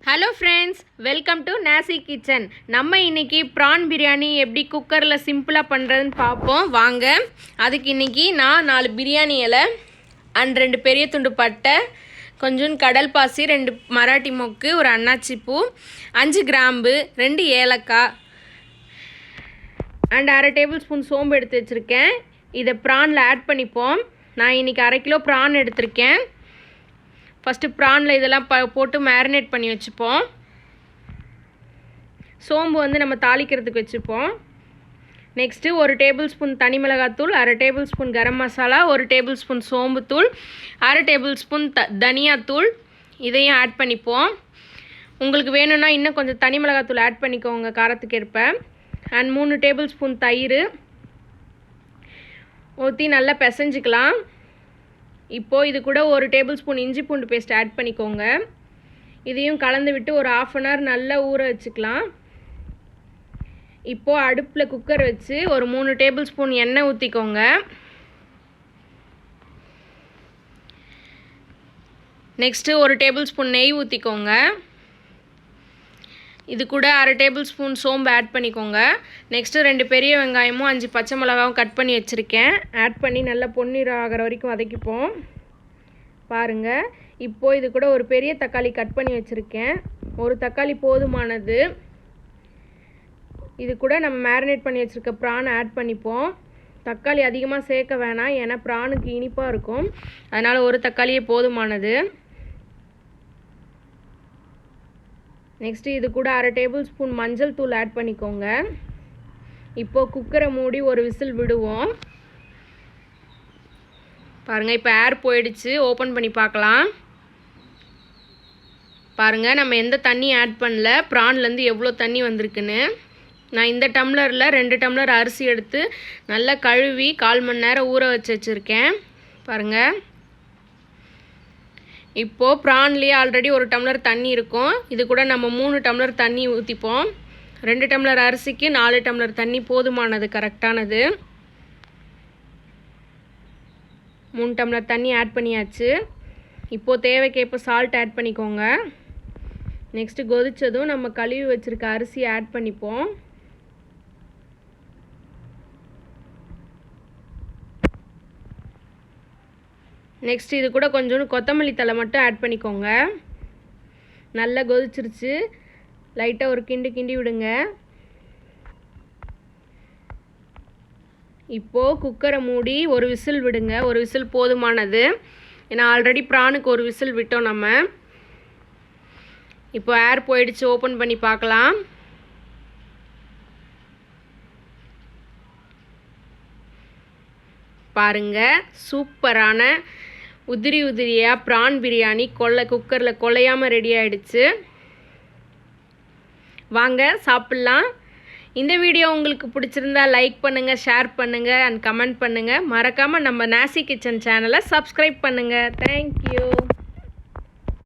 Hello friends, welcome to Nasykitchen. நம்ம இன்னைக்கு prawn biryani எப்படி குக்கர்ல சிம்பிளா பண்றதுன்னு பாப்போம் வாங்க. அதுக்கு இன்னைக்கு நான் 4 பிரியாணி இலை and 2 பெரிய துண்டு பட்டை, கொஞ்சம் கடல்பாசி, 2 மராட்டி மொக்கு, ஒரு அன்னாச்சி பூ, 5 கிராம்பு, 2 ஏலக்காய் and 1/2 டேபிள்ஸ்பூன் சோம்பு எடுத்து வச்சிருக்கேன். இத prawnல ஆட் பண்ணிப்போம். நான் இன்னைக்கு 1/2 கிலோ prawn எடுத்துர்க்கேன். ஃபர்ஸ்ட் prawnல இதெல்லாம் போட்டு மேரினேட் பண்ணி வச்சுப்போம். சோம்பு வந்து நம்ம தாளிக்கிறதுக்கு வச்சுப்போம். நெக்ஸ்ட் 1 டேபிள்ஸ்பூன் தனி மிளகாய் தூள், 1/2 டேபிள்ஸ்பூன் கரம் மசாலா, 1 டேபிள்ஸ்பூன் சோம்பு தூள், 1/2 டேபிள்ஸ்பூன் தனியா தூள் இதையும் ஆட் பண்ணிப்போம். உங்களுக்கு வேணும்னா இன்னும் கொஞ்சம் தனி மிளகாய் தூள் ஆட் பண்ணிக்கோங்க காரத்துக்கு ஏற்ப. and 3 டேபிள்ஸ்பூன் தயிர் ஊற்றி நல்லா பிசைஞ்சிக்கலாம். இப்போ இது கூட 1 டேபிள்ஸ்பூன் இஞ்சி பூண்டு பேஸ்ட் ஆட் பண்ணிக்கோங்க. இதையும் கலந்து விட்டு ஒரு 1/2 hour நல்லா ஊற வச்சுக்கலாம். இப்போ அடுப்பில் குக்கர் வச்சு ஒரு 3 டேபிள்ஸ்பூன் எண்ணெய் ஊற்றிக்கோங்க. நெக்ஸ்ட்டு 1 டேபிள்ஸ்பூன் நெய் ஊற்றிக்கோங்க. இது கூட 1/2 டேபிள்ஸ்பூன் சோம்பு ஆட் பண்ணிக்கோங்க. நெக்ஸ்ட்டு 2 பெரிய வெங்காயமும் 5 பச்சை மிளகாவும் கட் பண்ணி வச்சுருக்கேன். ஆட் பண்ணி நல்லா பொன்னிறம் ஆகிற வரைக்கும் வதக்கிப்போம். பாருங்கள், இப்போது இது கூட ஒரு பெரிய தக்காளி கட் பண்ணி வச்சுருக்கேன். ஒரு தக்காளி போதுமானது. இது கூட நம்ம மேரினேட் பண்ணி வச்சுருக்க ப்ரான் ஆட் பண்ணிப்போம். தக்காளி அதிகமாக சேர்க்க வேணாம், ஏன்னா ப்ரானுக்கு இனிப்பாக இருக்கும். அதனால் ஒரு தக்காளியே போதுமானது. நெக்ஸ்ட்டு இது கூட 1/2 டேபிள்ஸ்பூன் மஞ்சள் தூள் ஆட் பண்ணிக்கோங்க. இப்போது குக்கரை மூடி ஒரு விசில் விடுவோம். பாருங்கள், இப்போ ஏர் போயிடுச்சு. ஓப்பன் பண்ணி பார்க்கலாம். பாருங்கள், நம்ம எந்த தண்ணி ஆட் பண்ணல. ப்ரான்லேருந்து எவ்வளோ தண்ணி வந்திருக்குன்னு. நான் இந்த டம்ளரில் 2 டம்ளர் அரிசி எடுத்து நல்லா கழுவி 1/4 மணி நேரம் ஊற வச்சுருக்கேன். பாருங்கள், இப்போது ப்ரான்லேயே ஆல்ரெடி 1 டம்ளர் தண்ணி இருக்கும். இது கூட நம்ம 3 டம்ளர் தண்ணி ஊற்றிப்போம். 2 டம்ளர் அரிசிக்கு 4 டம்ளர் தண்ணி போதுமானது, கரெக்டானது. 3 டம்ளர் தண்ணி ஆட் பண்ணியாச்சு. இப்போது தேவைக்கேற்ப சால்ட் ஆட் பண்ணிக்கோங்க. நெக்ஸ்ட்டு கொதித்ததும் நம்ம கழுவி வச்சுருக்க அரிசியை ஆட் பண்ணிப்போம். நெக்ஸ்ட் இது கூட கொஞ்சோண்டு கொத்தமல்லி தழை மட்டும் ஆட் பண்ணிக்கோங்க. நல்லா கொதிச்சிருச்சு. லைட்டாக ஒரு கிண்டி விடுங்க. இப்போது குக்கரை மூடி ஒரு விசில் விடுங்க. ஒரு விசில் போதுமானது, ஏன்னா ஆல்ரெடி ப்ரானுக்கு ஒரு விசில் விட்டோம் நம்ம. இப்போ ஏர் போயிடுச்சு. ஓப்பன் பண்ணி பார்க்கலாம். பாருங்கள், சூப்பரான உதிரியாக ப்ரான் பிரியாணி குக்கரில் கொலையாமல் ரெடி ஆகிடுச்சு. வாங்க சாப்பிட்லாம். இந்த வீடியோ உங்களுக்கு பிடிச்சிருந்தா லைக் பண்ணுங்கள், ஷேர் பண்ணுங்கள் அண்ட் கமெண்ட் பண்ணுங்கள். மறக்காமல் நம்ம நாசிக்கிச்சன் சேனலை சப்ஸ்கிரைப் பண்ணுங்கள். தேங்க்யூ.